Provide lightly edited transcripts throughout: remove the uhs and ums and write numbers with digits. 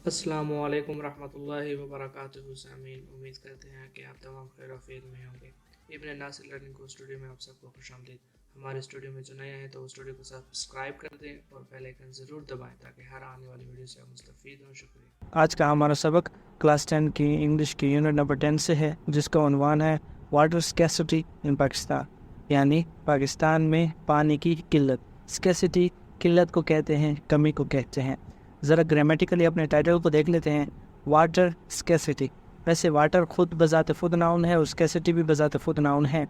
السلام علیکم ورحمۃ اللہ وبرکاتہ سامعین، امید کرتے ہیں کہ آپ تمام خیر و عافیت میں ہوں گے۔ ابن ناصر لرننگ کو اسٹوڈیو میں آپ سب کو خوش آمدید۔ ہمارے اسٹوڈیو میں جو نئے ہیں تو اسٹوڈیو کو سبسکرائب کر دیں اور بیل آئیکن ضرور دبائیں تاکہ ہر آنے والی ویڈیو سے آپ مستفید ہوں۔ شکریہ۔ آج کا ہمارا سبق کلاس 10 کی انگلش کی یونٹ نمبر 10 سے ہے، جس کا عنوان ہے واٹر اسکیسٹی ان پاکستان، یعنی پاکستان میں پانی کی قلت۔ اسکیسٹی قلت کو کہتے ہیں، کمی کو کہتے ہیں۔ ذرا گرامیٹیکلی اپنے ٹائٹل کو دیکھ لیتے ہیں، واٹر اسکیسٹی۔ ویسے واٹر خود بذات خود ناؤن ہے اور اسکیسٹی بھی بذات خود ناؤن ہے،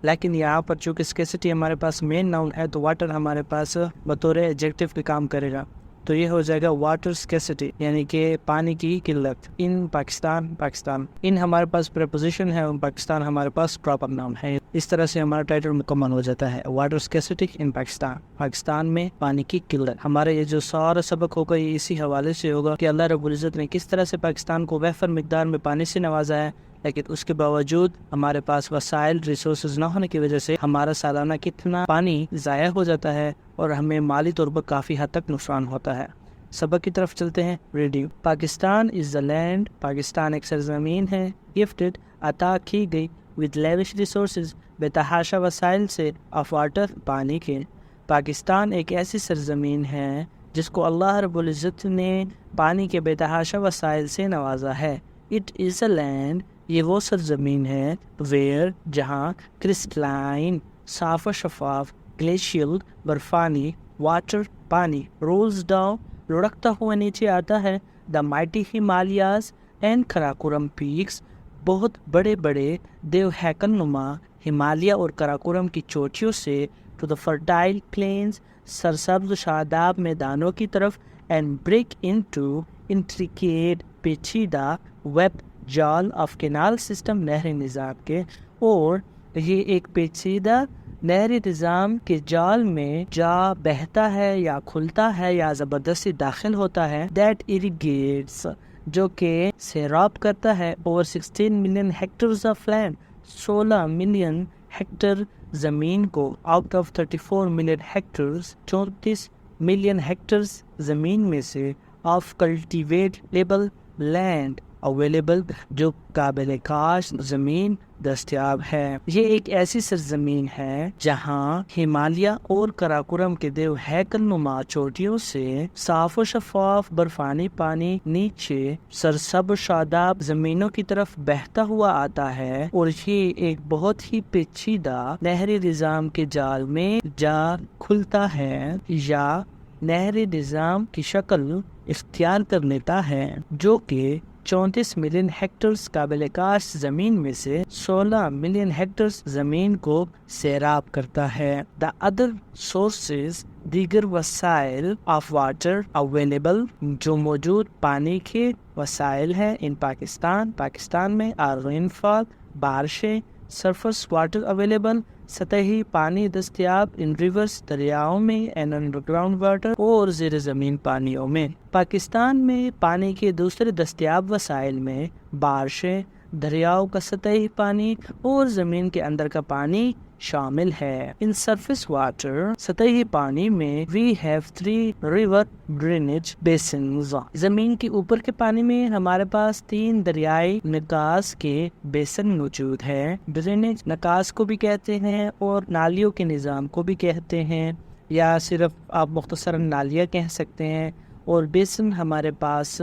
لیکن یہاں پر چونکہ اسکیسٹی ہمارے پاس مین ناؤن ہے تو واٹر ہمارے پاس بطور ایڈجیکٹو کے کام کرے گا، تو یہ ہو جائے گا واٹر اسکیسٹی، یعنی کہ پانی کی قلت ان پاکستان۔ ان ہمارے پاس پریپوزیشن ہے اور پاکستان ہمارے پاس پراپر نام ہے۔ اس طرح سے ہمارا ٹائٹل مکمل ہو جاتا ہے، واٹر اسکیسٹی ان پاکستان میں پانی کی قلت۔ ہمارے یہ جو سارا سبق ہوگا یہ اسی حوالے سے ہوگا کہ اللہ رب العزت نے کس طرح سے پاکستان کو وافر مقدار میں پانی سے نوازا ہے، لیکن اس کے باوجود ہمارے پاس وسائل ریسورسز نہ ہونے کی وجہ سے ہمارا سالانہ کتنا پانی ضائع ہو جاتا ہے اور ہمیں مالی طور پر کافی حد تک نقصان ہوتا ہے۔ سبق کی طرف چلتے ہیں۔ ریڈنگ۔ پاکستان از دا لینڈ، پاکستان ایک سرزمین ہے، گفٹڈ عطا کی گئی، ود لیوش ریسورسز بے تحاشا وسائل سے، آف واٹر پانی کے۔ پاکستان ایک ایسی سرزمین ہے جس کو اللہ رب العزت نے پانی کے بے تحاشا وسائل سے نوازا ہے۔ اٹ از اے لینڈ، یہ وہ سرزمین ہے، ویئر جہاں کرسٹلائن صاف و شفاف، گلیشیل برفانی، واٹر پانی، رولز ڈاؤن لڑکتا ہوا نیچے آتا ہے، دا مائٹی ہمالیاز اینڈ کراکورم پیکس، بہت بڑے بڑے دیو ہیکل نما ہمالیہ اور کراکورم کی چوٹیوں سے، ٹو دا فرٹائل پلینز سرسبز و شاداب میدانوں کی طرف، اینڈ بریک انٹو انٹریکیٹ پیچیدہ ویب جال آف کینال سسٹم نہری نظام کے، اور یہ ایک پیچیدہ نہری نظام کے جال میں جا بہتا ہے یا کھلتا ہے یا زبردستی داخل ہوتا ہے، دیٹ اریگیٹس جو کہ سیراب کرتا ہے، over 16 million hectares of land 16 million hectare زمین کو، out of 34 million hectares 34 million hectares زمین میں سے، آف کلٹیویٹیبل لینڈ اویلیبل جو قابل کاشت زمین دستیاب ہے۔ یہ ایک ایسی سرزمین ہے جہاں ہمالیہ اور کراکورم کے دیو ہیکل نما چوٹیوں سے صاف و شفاف برفانی پانی نیچے سرسبز شاداب زمینوں کی طرف بہتا ہوا آتا ہے، اور یہ ایک بہت ہی پیچیدہ نہری نظام کے جال میں جا کھلتا ہے یا نہری نظام کی شکل اختیار کر لیتا ہے، جو کہ 34 ملین ہیکٹرز قابل کاشت زمین میں سے 16 ملین ہیکٹرز زمین کو سیراب کرتا ہے۔ دا ادر سورسز دیگر وسائل آف واٹر اویلیبل جو موجود پانی کے وسائل ہیں ان پاکستان میں، آر رین فال بارشیں، سرفس واٹر اویلیبل سطحی پانی دستیاب، ان ریورس دریاؤں میں، اینڈ انڈر گراؤنڈ واٹر اور زیر زمین پانیوں میں۔ پاکستان میں پانی کے دوسرے دستیاب وسائل میں بارشیں، دریاؤں کا سطحی پانی اور زمین کے اندر کا پانی شامل ہے۔ ان سرفیس واٹر سطحی پانی میں وی ہیو 3 ریور ڈرینیج بیسنز، زمین کے اوپر کے پانی میں ہمارے پاس 3 دریائی نکاس کے بیسن موجود ہے۔ ڈرینیج نکاس کو بھی کہتے ہیں اور نالیوں کے نظام کو بھی کہتے ہیں، یا صرف آپ مختصراً نالیاں کہہ سکتے ہیں، اور بیسن ہمارے پاس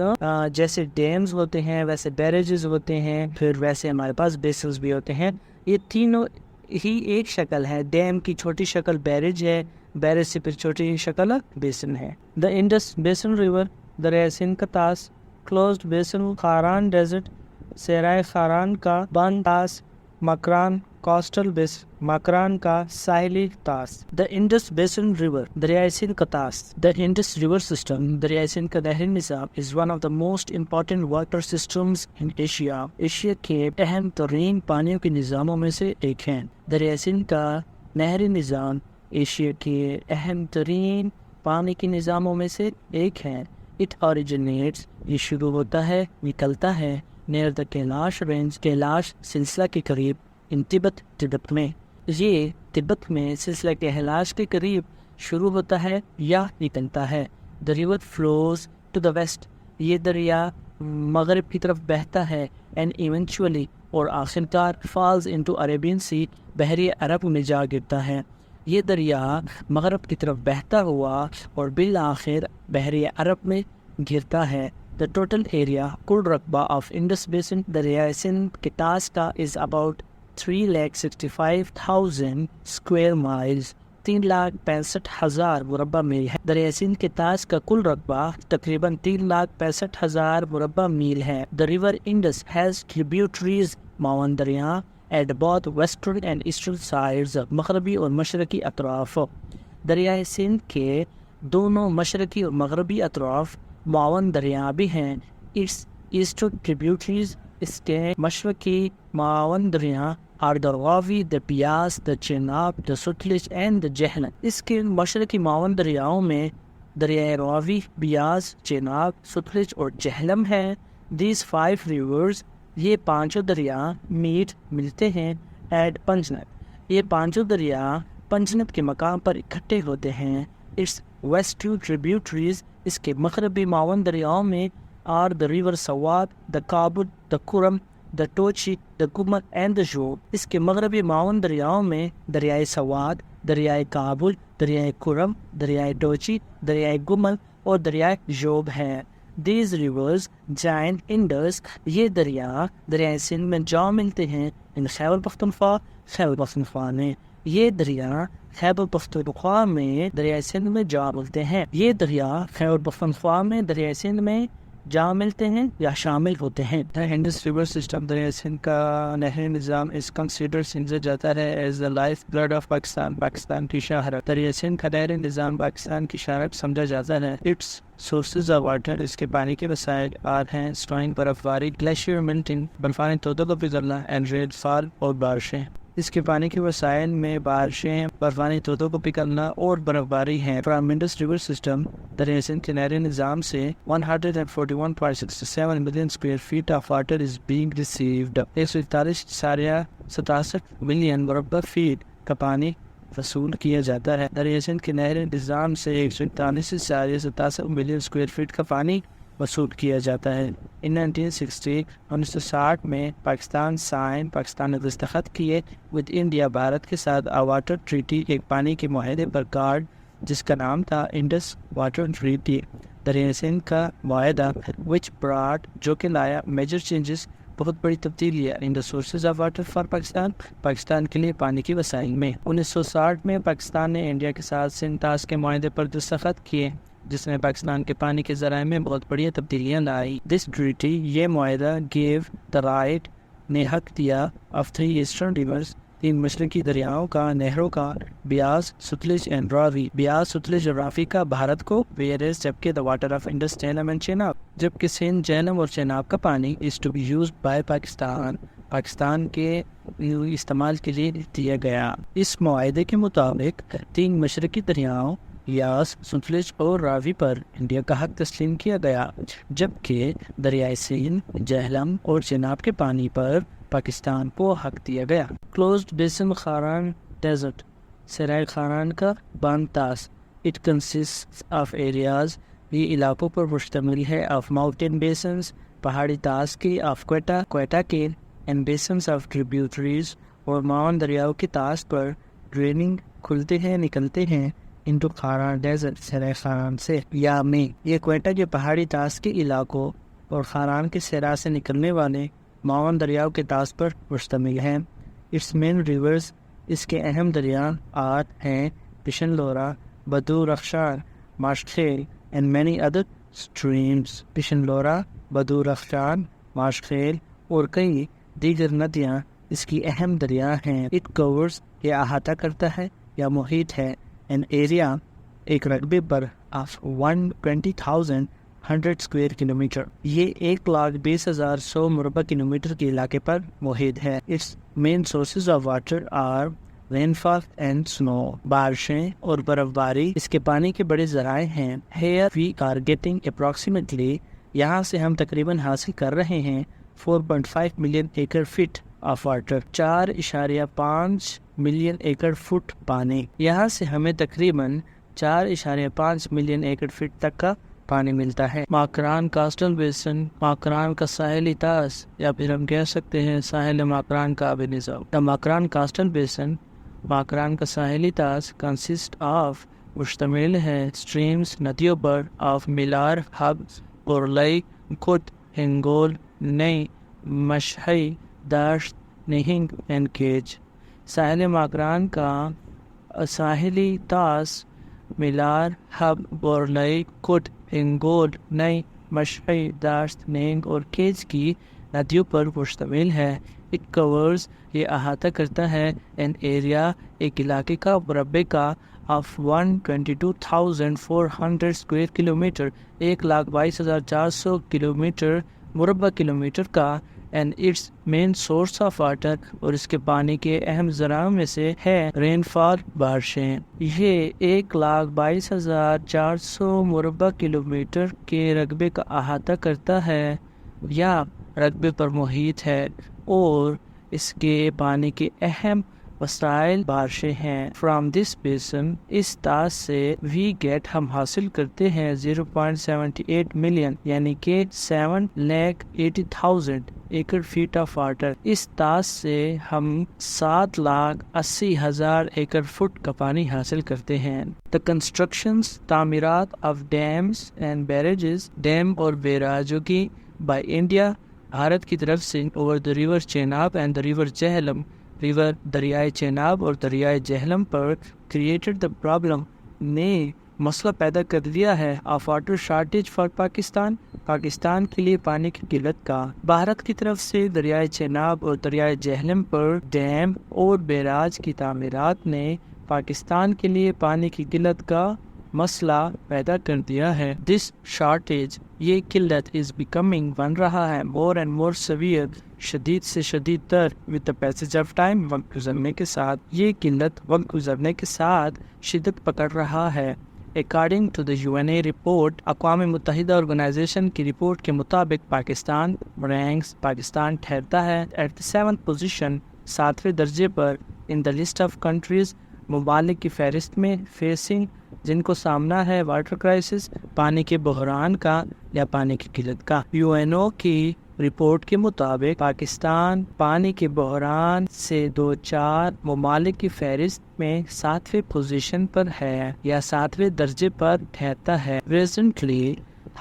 جیسے ڈیمز ہوتے ہیں ویسے بیریجز ہوتے ہیں، پھر ویسے ہمارے پاس بیسنز بھی ہوتے ہیں۔ یہ تینوں ہی ایک شکل ہے، ڈیم کی چھوٹی شکل بیریج ہے، بیریج سے پھر چھوٹی شکل بیسن ہے۔ دا انڈس بیسن ریور، دریائے سندھ کا طاس، کلوزڈ بیسن خاران ڈیزرٹ، صحرائے خاران کا بند طاس، مکران کوسٹل بیسن، مکران کا ساحلی طاس۔ دا انڈس بیسن ریور، دریائے سندھ کا طاس۔ دا انڈس ریور سسٹم، دریائے سندھ کا نہری نظام، is one of the most important water systems in Asia, Asia کے اہم ترین پانیوں کے نظاموں میں سے ایک ہے۔ دریائے سندھ کا نہری نظام ایشیا کے اہم ترین پانی کے نظاموں میں سے ایک ہے۔ اٹ اوریجنیٹس، یہ شروع ہوتا ہے، نکلتا ہے، near the Kailash range, Kailash سلسلہ کے قریب، ان تبت میں، یہ تبت میں سلسلہ کیلاش کے قریب شروع ہوتا ہے یا نکلتا ہے۔ The river flows to the west, یہ دریا مغرب کی طرف بہتا ہے اینڈ ایونچولی اور آخرکار فالز انٹو عربین سی بحری عرب میں جا گرتا ہے. یہ دریا مغرب کی طرف بہتا ہوا اور بالآخر بحری عرب میں گرتا ہے. The total area کل رقبہ آف انڈس بیسن دریائے سندھ کے طاس کا is about 3,65,000 square miles 3,65,000 مربع میل ہے. دریائے سندھ کے طاس کا کل رقبہ تقریباً 3,65,000 مربع میل ہے. The river Indus has tributaries معاون دریا at both western and eastern sides مغربی اور مشرقی اطراف. دریائے سندھ کے دونوں مشرقی اور مغربی اطراف معاون دریا بھی ہیں. Its eastern tributaries اس کے مشرقی معاون دریا are the Ravi, the Bias, the Chenab, the Sutlej and the Jhelum. اس کے مشرقی معاون دریاؤں میں دریائے راوی، بیاس، چیناب، ستلج اور جہلم ہے. These 5 rivers یہ پانچوں دریا ملتے ہیں ایٹ پنجنت. یہ پانچوں دریا پنجنت کے مقام پر اکٹھے ہوتے ہیں. Its western tributaries اس کے مغربی معاون دریاؤں میں are the river Swat, the Kabul, the Kuram, the Tochi, the Gumal and the Job. اس کے مغربی معاون دریاؤں میں دریائے سوات، دریائے کابل، دریائے کرم، دریائے ٹوچی، دریائے گمل اور دریائے جوب ہیں. These rivers join Indus یہ دریائے سندھ میں جا ملتے ہیں ان خیبر پختونخوا میں. یہ دریا خیبر پختونخوا میں دریائے سندھ میں جا ملتے ہیں. یہ دریا خیبر پختونخوا میں دریائے سندھ میں جا ملتے ہیں یا شامل ہوتے ہیں. انڈس ریور سسٹم دریائے سندھ کا نہری نظام اس کنسیڈر سمجھا جاتا ہے as the life blood of Pakistan کی شہرت. دریائے سندھ کا نہری نظام پاکستان کی شہرت سمجھا جاتا ہے. اٹس سورسز آف واٹر اس کے پانی کے وسائل ہیں اسٹرائنگ، برف باری، گلیشیئر میلٹنگ، برفانی تودوں کو پگھلنا اینڈ ریل فال اور بارشیں. اس کے پانی کے وسائل میں بارشیں، برفانی تودوں کو پگھلنا اور برف باری ہیں. فرام انڈس ریور سسٹم دریائے سندھ کے نہری نظام سے 141.67 million square feet of water is being received. 141.67 million مربع فیٹ کا پانی وصول کیا جاتا ہے. دریائے سندھ کے نہری نظام سے 141.67 ملین اسکوائر فیٹ کا پانی وصول کیا جاتا ہے. ان 1960 میں پاکستان نے دستخط کیے ود انڈیا بھارت کے ساتھ واٹر ٹریٹی، ایک پانی کے معاہدے پر کارڈ جس کا نام تھا انڈس واٹر ٹریٹی. دریائے سندھ کا معاہدہ وچ براٹ جو کہ لایا میجر چینجز، بہت بڑی تبدیلی ہے in the sources of water for Pakistan کے لیے پانی کی وسائل میں. 1960 میں پاکستان نے انڈیا کے ساتھ سندھ طاس کے معاہدے پر دستخط کیے جس نے پاکستان کے پانی کے ذرائع میں بہت بڑی تبدیلیاں لائی. دس ٹریٹی یہ معاہدہ گیو دا رائٹ نے حق دیا آف 3 ایسٹرن ریورز 3 مشرقی دریاؤں کا، نہروں کا، بیاس، ستلج اینڈ راوی. بیاس، ستلج اور راوی کا بھارت کو، ویئرز جبکہ the water of Indus, Jhelum and Chenab, جبکہ سندھ، جہلم اور چیناب کا پانی is to be used by Pakistan کے استعمال کے لیے دیا گیا. اس معاہدے کے مطابق 3 مشرقی دریاؤں بیاس، ستلج اور راوی پر انڈیا کا حق تسلیم کیا گیا، جبکہ دریائے سندھ، جہلم اور چیناب کے پانی پر پاکستان کو حق دیا گیا. کلوزڈ بیسن خاران ڈیزرٹ سرائے خاران کا باند طاس. اٹ کنسسٹ آف ایریاز یہ علاقوں پر مشتمل ہے آف ماؤنٹین بیسنز پہاڑی طاس کی، آف کوئٹہ کے اینڈ بیسنز آف ٹریبیوٹریز اور معاون دریاؤں کی طاس پر ڈریننگ کھلتے ہیں نکلتے ہیں انٹو خاران ڈیزرٹ سرائے خاران سے یا میں. یہ کوئٹہ کے پہاڑی طاس کے علاقوں اور خاران کے صحرا سے نکلنے والے معاون دریاؤں کے طاس پر مشتمل ہیں. اٹس مین ریورز اس کے اہم دریا ہیں پشن لورا، بدو Rakhshan, Mashkhel and many other streams. Pishin Lora, بدو رخشان، ماشخیل اور کئی دیگر ندیاں اس کی اہم دریا ہیں. اٹ کورز یہ احاطہ کرتا ہے یا محیط ہے an area ایک رقبے پر of 120,100 اسکوائر کلومیٹر. یہ 1,20,100 مربع کلومیٹر کے علاقے پر محیط ہے. its main sources of water are rainfall and snow بارشیں اور برف باری اس کے پانی کے بڑے ذرائع ہیں. here we are getting approximately یہاں سے ہم تقریباً حاصل کر رہے ہیں 4.5 million acre feet of water 4.5 million acre feet پانی. یہاں سے ہمیں تقریباً 4.5 ملین ایکڑ فٹ تک کا پانی ملتا ہے۔ ماکران کاسٹل بیسن، ماکران کا ساحلی طاس یا پھر ہم کہہ سکتے ہیں ساحل ماکران کا آبی نظام۔ دا ماکران کاسٹل بیسن، ماکران کا ساحلی طاس کنسسٹ آف، مشتمل ہے اسٹریمز ندیوں پر، آف میلار، ہب، بورلئی، کٹ، ہنگول، نئی، مشہی، داشت، نہنگ اینڈ کیج۔ ساحل ماکران کا ساحلی طاس میلار، ہب، بورلئی، کٹ، ہنگول، نئی، مشہی، داشت، نہنگ اور کیج کی ندیوں پر مشتمل ہے۔ اٹ کورز، یہ احاطہ کرتا ہے، این ایریا، ایک علاقے کا، مربع کا، آف 122,400 اسکوائر کلومیٹر، 1,22,400 کلومیٹر مربع کلومیٹر کا، and its main source of water, اور اس کے پانی کے اہم ذرائع میں سے ہے رین فال، بارشیں۔ یہ 1,22,400 مربع کلومیٹر کے رقبے کا احاطہ کرتا ہے یا رقبے پر محیط ہے، اور اس کے پانی کے اہم وسائل بارشیں ہیں۔ فرام دس بیسن، اس طاس سے وی گیٹ، ہم حاصل کرتے ہیں 0.78 ملین یعنی کہ 7,80,000 ایکڑ فیٹ آف واٹر۔ اس طاس سے ہم 7,80,000 ایکڑ فٹ کا پانی حاصل کرتے ہیں۔ دا کنسٹرکشنز، تعمیرات، آف ڈیمز اینڈ بیریجز، ڈیم اور بیراجوں کی، بائی انڈیا، بھارت کی طرف سے، over the river Chenab and the river Jhelum, river دریائے چیناب اور دریائے جہلم پر، کریٹڈ دا پرابلم، نے مسئلہ پیدا کر دیا ہے، of water shortage for Pakistan, Pakistan کے لیے پانی کی قلت کا۔ بھارت کی طرف سے دریائے چیناب اور دریائے جہلم پر ڈیم اور بیراج کی تعمیرات نے پاکستان کے لیے پانی کی قلت کا مسئلہ پیدا کر دیا ہے۔ دس شارٹیج، یہ قلت، از بیکمنگ، بن رہا ہے، مور اینڈ مور سیویئر، شدید سے شدید تر، with the passage of time, وقت گزرنے کے ساتھ، یہ قلت وقت گزرنے کے ساتھ شدت پکڑ رہا ہے۔ According to the UN report, اقوام متحدہ آرگنائزیشن کی رپورٹ کے مطابق، پاکستان پاکستان ٹھہرتا ہے ایٹ دی 7th پوزیشن، 7ویں درجے پر، ان دا لسٹ آف کنٹریز، ممالک کی فہرست میں، فیسنگ، جن کو سامنا ہے، واٹر کرائسس، پانی کے بحران کا یا پانی کی قلت کا۔ UNO کی رپورٹ کے مطابق پاکستان پانی کے بحران سے دوچار ممالک کی فہرست میں 7ویں پوزیشن پر ہے یا 7ویں درجے پر ٹھہرتا ہے۔ ریسنٹلی،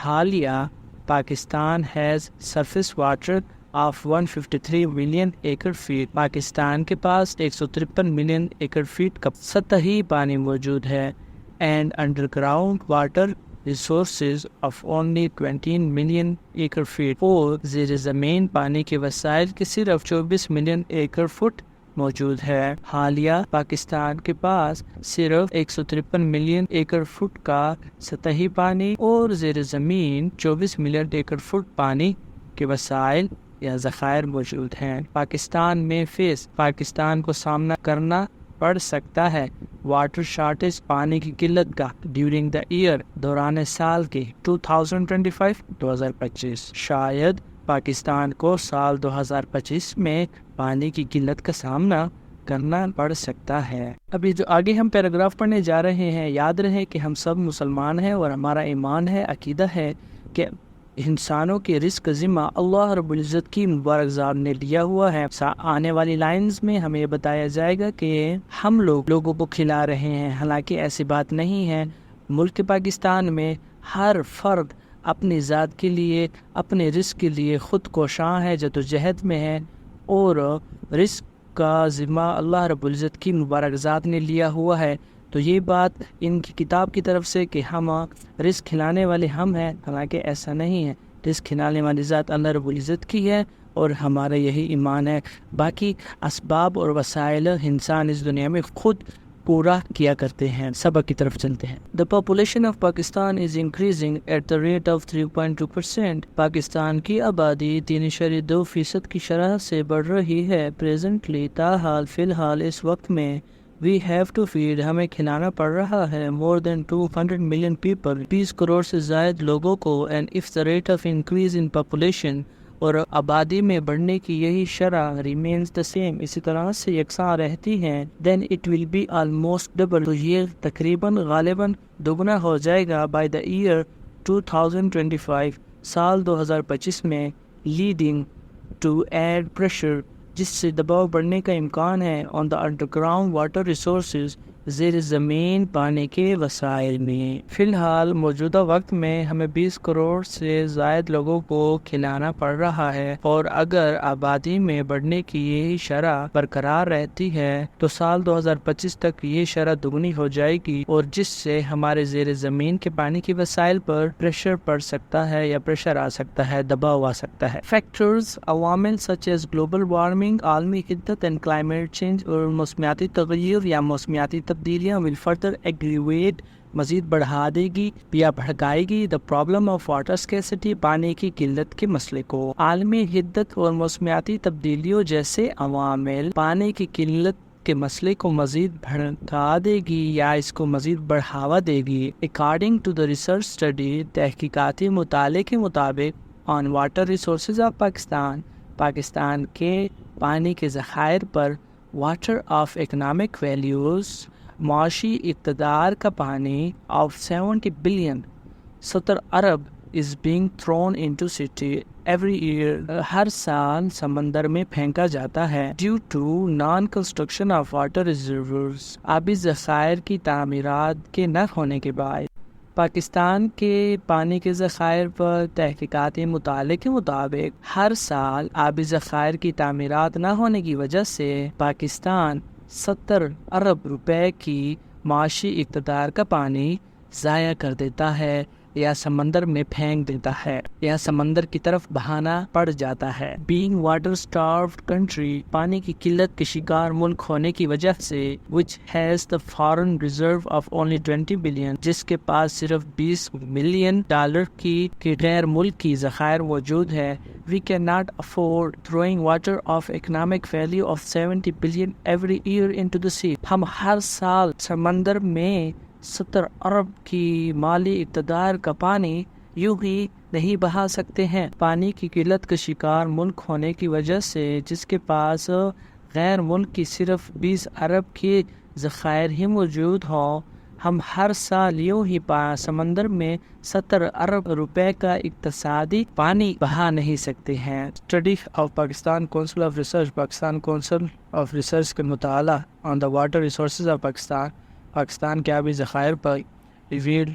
حالیہ، Pakistan has surface water of 153 million acre feet, Pakistan کے پاس 153 ملین ایکڑ فیٹ کا سطحی پانی موجود ہے، and underground water resources of only 20 million acre feet, اور زیر زمین پانی کے وسائل کے صرف 24 ملین ایکڑ فٹ موجود ہے۔ حالیہ پاکستان کے پاس صرف 153 ملین ایکڑ فٹ کا سطحی پانی اور زیر زمین 24 ملین ایکڑ فٹ پانی کے وسائل یا ذخائر موجود ہیں۔ پاکستان میں پاکستان کو سامنا کرنا پڑ سکتا ہے واٹر شارٹیج، پانی کی قلت کا، ڈیورنگ دا ایئر، دوران سال کے 2025۔ شاید پاکستان کو سال 2025 میں پانی کی قلت کا سامنا کرنا پڑ سکتا ہے۔ ابھی جو آگے ہم پیراگراف پڑھنے جا رہے ہیں، یاد رہے کہ ہم سب مسلمان ہیں اور ہمارا ایمان ہے، عقیدہ ہے کہ انسانوں کے رزق کا ذمہ اللہ رب العزت کی مبارک ذات نے لیا ہوا ہے۔ آنے والی لائنز میں ہمیں بتایا جائے گا کہ ہم لوگوں کو کھلا رہے ہیں، حالانکہ ایسی بات نہیں ہے۔ ملک پاکستان میں ہر فرد اپنی ذات کے لیے، اپنے رزق کے لیے خود کوشاں ہے، جدوجہد میں ہے، اور رزق کا ذمہ اللہ رب العزت کی مبارک ذات نے لیا ہوا ہے۔ تو یہ بات ان کی کتاب کی طرف سے کہ ہم رزق کھلانے والے ہم ہیں، حالانکہ ایسا نہیں ہے۔ رزق کھلانے والی ذات اللہ رب العزت کی ہے اور ہمارا یہی ایمان ہے۔ باقی اسباب اور وسائل انسان اس دنیا میں خود پورا کیا کرتے ہیں۔ سبق کی طرف چلتے ہیں۔ The population of Pakistan is increasing at the rate of 3.2%. Pakistan کی آبادی 3.2% کی شرح سے بڑھ رہی ہے۔ Presently، تاحال، فی الحال، اس وقت میں، we have to feed، ہمیں کھلانا پڑ رہا ہے، more than 200 million people، 20 crore سے زائد لوگوں کو، and if the rate of increase in population، اور آبادی میں بڑھنے کی یہی شرح remains the same، اسی طرح سے یکساں رہتی ہیں، then it will be almost double، تو یہ تقریباً غالباً دوگنا ہو جائے گا by the year 2025 سال 2025 میں لیڈنگ ٹو ایڈ پریشر، جس سے دباؤ بڑھنے کا امکان ہے آن the under ground water resources, زیر زمین پانی کے وسائل میں۔ فی الحال موجودہ وقت میں ہمیں 20 کروڑ سے زائد لوگوں کو کھلانا پڑ رہا ہے، اور اگر آبادی میں بڑھنے کی یہی شرح برقرار رہتی ہے تو سال 2025 تک یہ شرح دگنی ہو جائے گی، اور جس سے ہمارے زیر زمین کے پانی کے وسائل پر پریشر پڑ سکتا ہے یا پریشر آ سکتا ہے، دباؤ آ سکتا ہے۔ فیکٹرز، عوامل سچ ایز گلوبل وارمنگ، عالمی حدت اینڈ کلائمیٹ چینج، اور موسمیاتی تغیر یا موسمیاتی تبدیلیاں will further aggravate، مزید بڑھا دے گی یا بھڑکائے گی the problem of water scarcity، پانی کی قلت کے مسئلے کو۔ عالمی حدت اور موسمیاتی تبدیلیوں جیسے عوامل پانی کی قلت کے مسئلے کو مزید بھڑکا دے گی یا اس کو مزید بڑھاوا دے گی۔ According to the research study، تحقیقاتی مطالعے کے مطابق on water resources of Pakistan کے پانی کے ذخائر پر واٹر آف اکنامک ویلیوز، معاشی اقتدار کا پانی of 70 billion, 70 Arab is being thrown into city every year، ہر سال سمندر میں پھینکا جاتا ہے due to non-construction of water reservoirs، آبی ذخائر کی تعمیرات کے نہ ہونے کے بعد۔ پاکستان کے پانی کے ذخائر پر تحقیقاتی مطالعے کے مطابق ہر سال آبی ذخائر کی تعمیرات نہ ہونے کی وجہ سے پاکستان 70 ارب روپے کی معاشی اقتدار کا پانی ضائع کر دیتا ہے یا سمندر میں پھینک دیتا ہے یا سمندر کی طرف بہانا پڑ جاتا ہے۔ Being water starved country، پانی کی قلت کے شکار ملک ہونے کی وجہ سے which has the foreign reserve of only 20 billion، جس کے پاس صرف 20 ملین ڈالر کی غیر ملکی ذخائر موجود ہے، we cannot afford throwing water of economic value of 70 billion every year into the sea۔ ہم ہر سال سمندر میں 70 ارب کی مالی اقتدار کا پانی یوں ہی نہیں بہا سکتے ہیں۔ پانی کی قلت کا شکار ملک ہونے کی وجہ سے جس کے پاس غیر ملک کی صرف 20 ارب کی ذخائر ہی موجود ہوں، ہم ہر سال یوں ہی سمندر میں 70 ارب روپے کا اقتصادی پانی بہا نہیں سکتے ہیں۔ Study of Pakistan council of research, Pakistan council of research کا مطالعہ on the water resources of Pakistan کے آبی ذخائر پر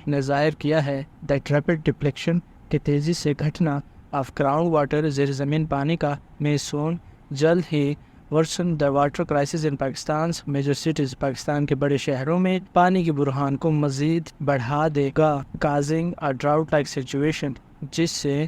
نے ظاہر کیا ہے دیٹ ریپڈ ڈپلیکشن کے تیزی سے گھٹنا آف گراؤنڈ واٹر، زیر زمین پانی کا میسون جلد ہی worsen the water crisis in Pakistan major cities, Pakistan کے بڑے شہروں میں پانی کے بحران کو مزید بڑھا دے گا، کازنگ اے ڈراؤٹ لائک سچویشن، جس سے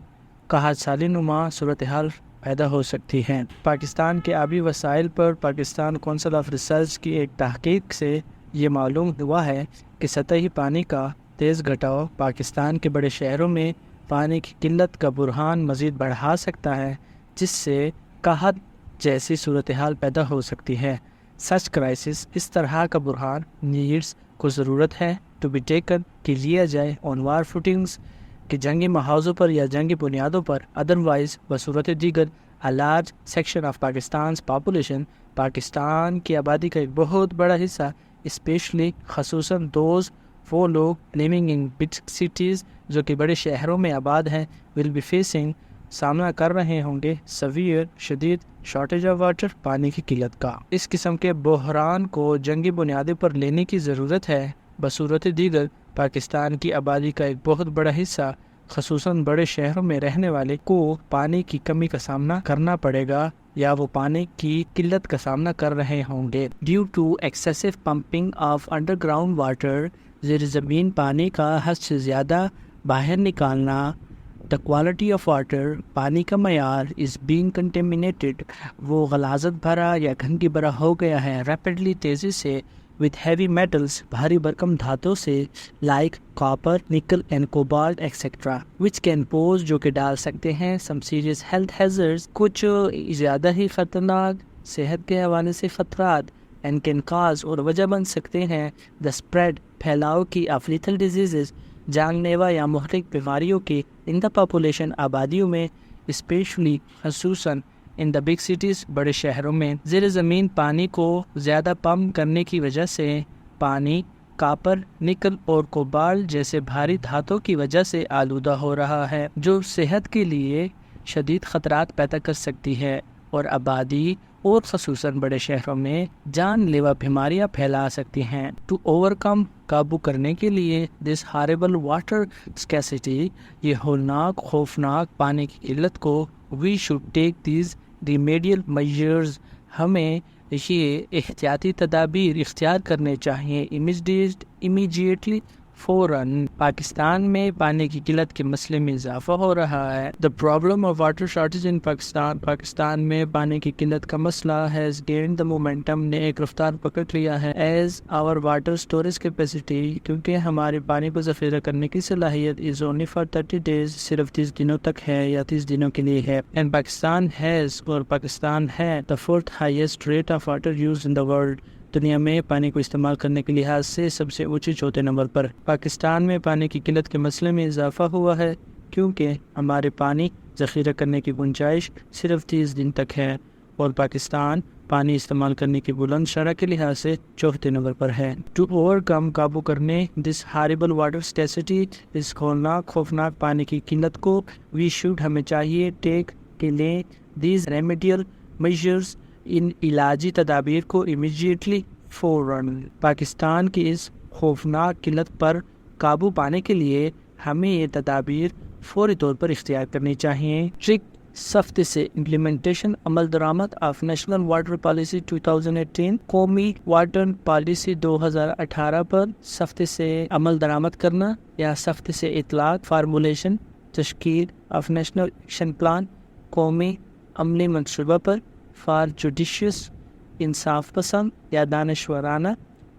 قحط سالی نما صورتحال پیدا ہو سکتی ہے۔ پاکستان کے آبی وسائل پر پاکستان کونسل آف ریسرچ کی ایک تحقیق سے یہ معلوم ہوا ہے کہ سطحی پانی کا تیز گھٹاؤ پاکستان کے بڑے شہروں میں پانی کی قلت کا بحران مزید بڑھا سکتا ہے، جس سے قحط جیسی صورتحال پیدا ہو سکتی ہے۔ سچ کرائسس، اس طرح کا بحران نیڈس کو ضرورت ہے ٹو بی ٹیکن کہ لیا جائے آن وار فوٹنگز، کہ جنگی محاذوں پر یا جنگی بنیادوں پر، ادروائز بصورت دیگر a large section of Pakistan's population، Pakistan کی آبادی کا ایک بہت بڑا حصہ، اسپیشلی خصوصاً وہ لوگ living in big cities جو کہ بڑے شہروں میں آباد ہیں، will be facing، سامنا کر رہے ہوں گے severe، شدید شارٹیج آف واٹر، پانی کی قلت کا۔ اس قسم کے بحران کو جنگی بنیادوں پر لینے کی ضرورت ہے۔ بصورت دیگر پاکستان کی آبادی کا ایک بہت بڑا حصہ خصوصاً بڑے شہروں میں رہنے والے کو پانی کی کمی کا سامنا کرنا پڑے گا یا وہ پانی کی قلت کا سامنا کر رہے ہوں گے۔ Due to excessive pumping of underground water, زیر زمین پانی کا حد سے زیادہ باہر نکالنا، دا کوالٹی آف واٹر، پانی کا معیار، از بینگ کنٹیمینیٹڈ، وہ غلاظت بھرا یا گندگی بھرا ہو گیا ہے، ریپڈلی، تیزی سے، with heavy metals، بھاری برکم دھاتوں سے، like copper، nickel and cobalt etc، which can pose، جو کہ ڈال سکتے ہیں some serious health hazards، کچھ زیادہ ہی خطرناک صحت کے حوالے سے خطرات، and can cause، اور وجہ بن سکتے ہیں the spread، پھیلاؤ کی of lethal diseases، جان لیوا یا مہلک بیماریوں کی in the population، آبادیوں میں، especially، خصوصاً ان دا بگ سٹیز، بڑے شہروں میں۔ زیر زمین پانی کو زیادہ پمپ کرنے کی وجہ سے پانی کاپر، نکل اور کوبالٹ جیسے بھاری دھاتوں کی وجہ سے آلودہ ہو رہا ہے، جو صحت کے لیے شدید خطرات پیدا کر سکتی ہے اور آبادی اور خصوصاً بڑے شہروں میں جان لیوا بیماریاں پھیلا سکتی ہیں۔ ٹو اوور کم، قابو کرنے کے لیے دس ہاربل واٹر اسکیسٹی، یہ ہولناک خوفناک پانی کی قلت کو we should take these remedial measures, ہمیں یہ احتیاطی تدابیر اختیار کرنے چاہیے امیجیٹلی، فوراً۔ پاکستان میں پانی کی قلت کے مسئلے میں اضافہ ہو رہا ہے۔ The problem of water shortage in Pakistan میں پانی کی قلت کا مسئلہ has gained the momentum، نے ایک رفتار پکڑ لیا ہے as our water storage capacity، کیونکہ ہماری پانی کو ذخیرہ کرنے کی صلاحیت is only for 30 days، صرف 30 دنوں تک ہے یا 30 دنوں کے لیے ہے۔ and پاکستان has، اور پاکستان ہے the fourth highest rate of water use in the world، دنیا میں پانی کو استعمال کرنے کے لحاظ سے سب سے اونچے چوتھے نمبر پر۔ پاکستان میں پانی کی قلت کے مسئلے میں اضافہ ہوا ہے کیونکہ ہمارے پانی ذخیرہ کرنے کی گنجائش صرف 30 دن تک ہے، اور پاکستان پانی استعمال کرنے کی بلند شرح کے لحاظ سے چوتھے نمبر پر ہے۔ ٹو اوور کم، قابو کرنے دس ہاربل واٹر اسکیسٹی، اس خوفناک پانی کی قلت کو وی شوڈ، ہمیں چاہیے ٹیک کے لیں دیز ریمیڈیل میجرز، ان علاجی تدابیر کو امیجیٹلی، فوراً۔ پاکستان کی اس خوفناک قلت پر قابو پانے کے لیے ہمیں یہ تدابیر فوری طور پر اختیار کرنی چاہیے۔ سخت سے امپلیمنٹیشن، عمل درآمد آف نیشنل واٹر پالیسی 2018، قومی واٹر پالیسی 2018 پر سخت سے عمل درآمد کرنا یا سخت سے اطلاق، فارمولیشن، تشکیل آف نیشنل ایکشن پلان، قومی عملی منصوبہ پر، فار جوڈیشیس، انصاف پسند یا دانشورانہ،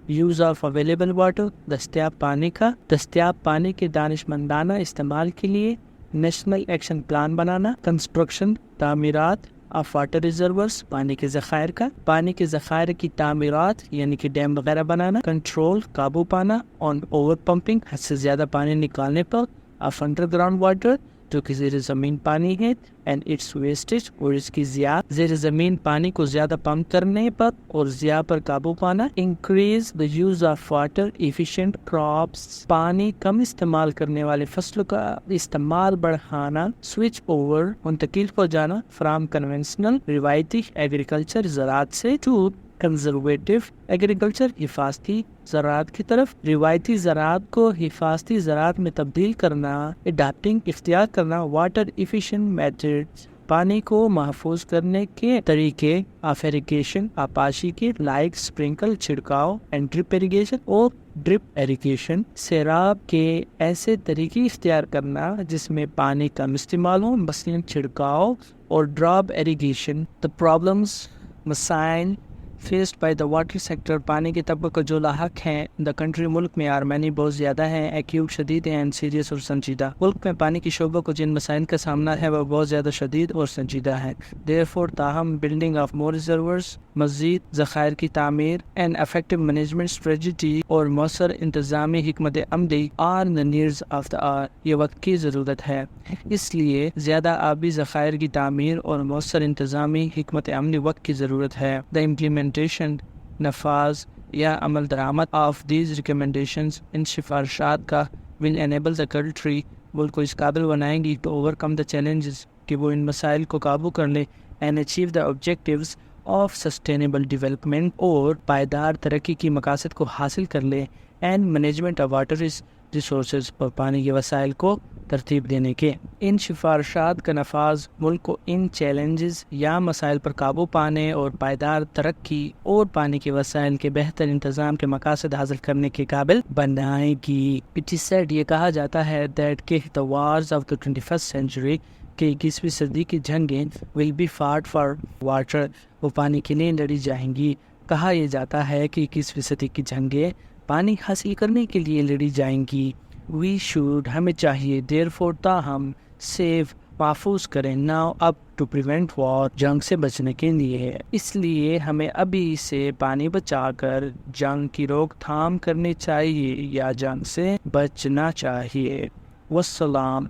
یوز آف اویلیبل واٹر، دستیاب پانی کے دانشمندانہ استعمال کے لیے نیشنل ایکشن پلان بنانا، کنسٹرکشن، تعمیرات آف واٹر ریزرورز، پانی کے ذخائر کی تعمیرات یعنی کہ ڈیم وغیرہ بنانا، کنٹرول، قابو پانا آن اوور پمپنگ، حد سے زیادہ پانی نکالنے پر، آف انڈر گراؤنڈ واٹر، جو کہ زیر زمین پانی ہے، اینڈ اٹس ویسٹیج، اور اس کی زیر زمین پانی کو زیادہ پمپ کرنے پر اور ضیاع پر قابو پانا، increase the use of water efficient crops, پانی کم استعمال کرنے والے فصلوں کا استعمال بڑھانا، سوئچ اوور، منتقل ہو جانا، فرام کنونشنل، روایتی ایگریکلچر، زراعت سے، ٹو کنزرویٹو ایگریکلچر، حفاظتی زراعت کی طرف، روایتی زراعت کو حفاظتی زراعت میں تبدیل کرنا، اڈاپٹنگ، اختیار کرنا، واٹر ایفیشینٹ میتھڈ، پانی کو محفوظ کرنے کے طریقے، آف ایریگیشن، آپاشی کے لائک سپرنکل، چھڑکاؤ، اینڈ ڈرپ ایریگیشن اور ڈرپ ایریگیشن، سیراب کے ایسے طریقے اختیار کرنا جس میں پانی کم استعمال ہو، مثلاً چھڑکاؤ اور ڈراپ ایریگیشن۔ The problems، مسائل faced by the water sector, پانی کے طبقے کو جو لاحق ہیں دا کنٹری، ملک میں آرمینی بہت زیادہ ہیں، ایکیوٹ، شدید ہیں، سیریس اور سنجیدہ۔ ملک میں پانی کی شعبوں کو جن مسائل کا سامنا ہے وہ بہت زیادہ شدید اور سنجیدہ ہے۔ دیئرفور، تاہم، بلڈنگ آف مور ریزرورز، مزید ذخائر کی تعمیر، اینڈ افیکٹو مینجمنٹ اسٹریٹجی، اور مؤثر انتظامی حکمت عملی، are the needs of the hour, یہ وقت کی ضرورت ہے۔ اس لیے زیادہ آبی ذخائر کی تعمیر اور مؤثر انتظامی حکمت عملی وقت کی ضرورت ہے۔ دا امپلیمنٹیشن، نفاذ یا عمل درآمد آف دیز ریکمنڈیشنز، ان سفارشات کا، ول انیبل دا کنٹری، ملک کو اس قابل بنائیں گی to overcome the challenges, کہ وہ ان مسائل کو قابو کر لیں، and achieve the objectives of sustainable development, اور پائیدار ترقی کی مقاصد کو حاصل کر لیں، and management of water resources, اور پانی کے وسائل کو ترتیب دینے کے۔ ان سفارشات کا نفاذ ملک کو ان چیلنجز یا مسائل پر قابو پانے اور پائیدار ترقی اور پانی کے وسائل کے بہتر انتظام کے مقاصد حاصل کرنے کے قابل بنائے گی۔ It is said، یہ کہا جاتا ہے that کہ the wars of the 21st century، کہ 21ویں صدی کی جنگیں will be fought for water، وہ پانی کے لیے لڑی جائیں گی۔ کہا یہ جاتا ہے کہ 21ویں صدی کی جنگیں پانی حاصل کرنے کے لیے لڑی جائیں گی۔ We should، ہمیں چاہیے، therefore، تاہم، save، محفوظ کریں، now، اب، to prevent war، جنگ سے بچنے کے لیے، اس لیے ہمیں ابھی سے پانی بچا کر جنگ کی روک تھام کرنی چاہیے یا جنگ سے بچنا چاہیے۔ والسلام۔